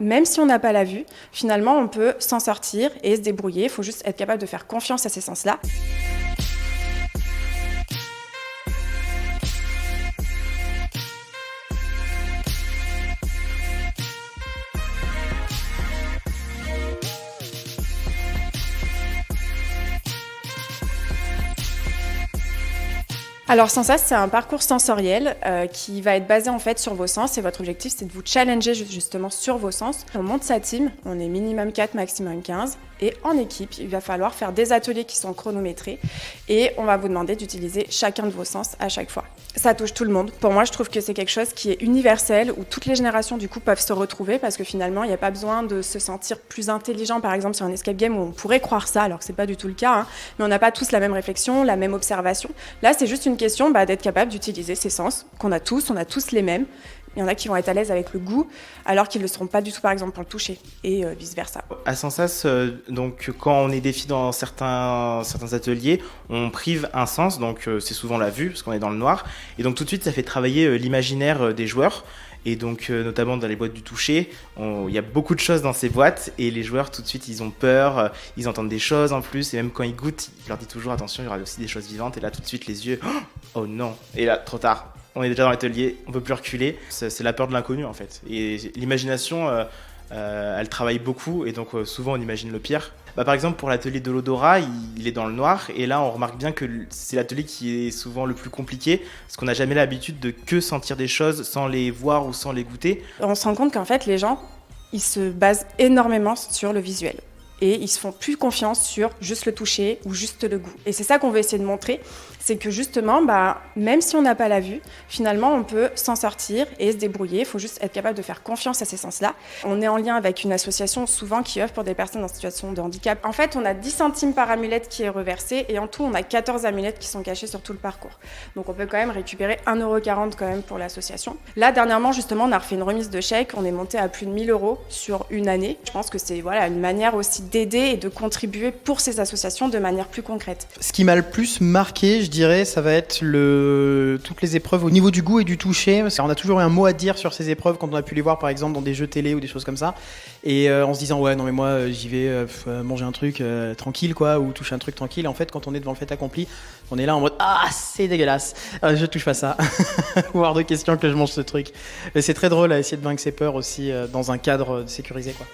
Même si on n'a pas la vue, finalement, on peut s'en sortir et se débrouiller. Il faut juste être capable de faire confiance à ces sens-là. Alors Sensas, c'est un parcours sensoriel qui va être basé en fait sur vos sens et votre objectif c'est de vous challenger justement sur vos sens. On monte sa team, on est minimum 4, maximum 15 et en équipe, il va falloir faire des ateliers qui sont chronométrés et on va vous demander d'utiliser chacun de vos sens à chaque fois. Ça touche tout le monde. Pour moi, je trouve que c'est quelque chose qui est universel où toutes les générations du coup peuvent se retrouver parce que finalement, il n'y a pas besoin de se sentir plus intelligent par exemple sur un escape game où on pourrait croire ça alors que c'est pas du tout le cas, mais on n'a pas tous la même réflexion, la même observation. Là, c'est juste une question d'être capable d'utiliser ses sens qu'on a tous, on a tous les mêmes. Il y en a qui vont être à l'aise avec le goût, alors qu'ils ne le seront pas du tout, par exemple, pour le toucher, et vice-versa. À Sensas, donc, quand on est défi dans certains ateliers, on prive un sens, donc c'est souvent la vue, parce qu'on est dans le noir. Et donc tout de suite, ça fait travailler l'imaginaire des joueurs. Et donc, notamment dans les boîtes du toucher, il y a beaucoup de choses dans ces boîtes. Et les joueurs, tout de suite, ils ont peur, ils entendent des choses en plus. Et même quand ils goûtent, il leur dit toujours, attention, il y aura aussi des choses vivantes. Et là, tout de suite, les yeux, oh non. Et là, trop tard. On est déjà dans l'atelier, on peut plus reculer. C'est la peur de l'inconnu en fait. Et l'imagination, elle travaille beaucoup et donc souvent on imagine le pire. Par exemple pour l'atelier de l'odorat, il est dans le noir et là on remarque bien que c'est l'atelier qui est souvent le plus compliqué parce qu'on n'a jamais l'habitude de que sentir des choses sans les voir ou sans les goûter. On se rend compte qu'en fait les gens, ils se basent énormément sur le visuel. Et ils se font plus confiance sur juste le toucher ou juste le goût. Et c'est ça qu'on veut essayer de montrer, c'est que justement, même si on n'a pas la vue, finalement, on peut s'en sortir et se débrouiller. Il faut juste être capable de faire confiance à ces sens-là. On est en lien avec une association souvent qui œuvre pour des personnes en situation de handicap. En fait, on a 10 centimes par amulette qui est reversé et en tout, on a 14 amulettes qui sont cachées sur tout le parcours. Donc on peut quand même récupérer 1,40 € quand même pour l'association. Là, dernièrement, justement, on a refait une remise de chèque. On est monté à plus de 1 000 € sur une année. Je pense que c'est une manière aussi d'aider et de contribuer pour ces associations de manière plus concrète. Ce qui m'a le plus marqué, je dirais, ça va être toutes les épreuves au niveau du goût et du toucher. Parce qu'on a toujours eu un mot à dire sur ces épreuves quand on a pu les voir par exemple dans des jeux télé ou des choses comme ça. Et en se disant ouais non mais moi j'y vais manger un truc tranquille quoi, ou toucher un truc tranquille. En fait quand on est devant le fait accompli, on est là en mode ah c'est dégueulasse, je touche pas ça. Ou hors de question que je mange ce truc. Et c'est très drôle à essayer de vaincre ses peurs aussi dans un cadre sécurisé quoi.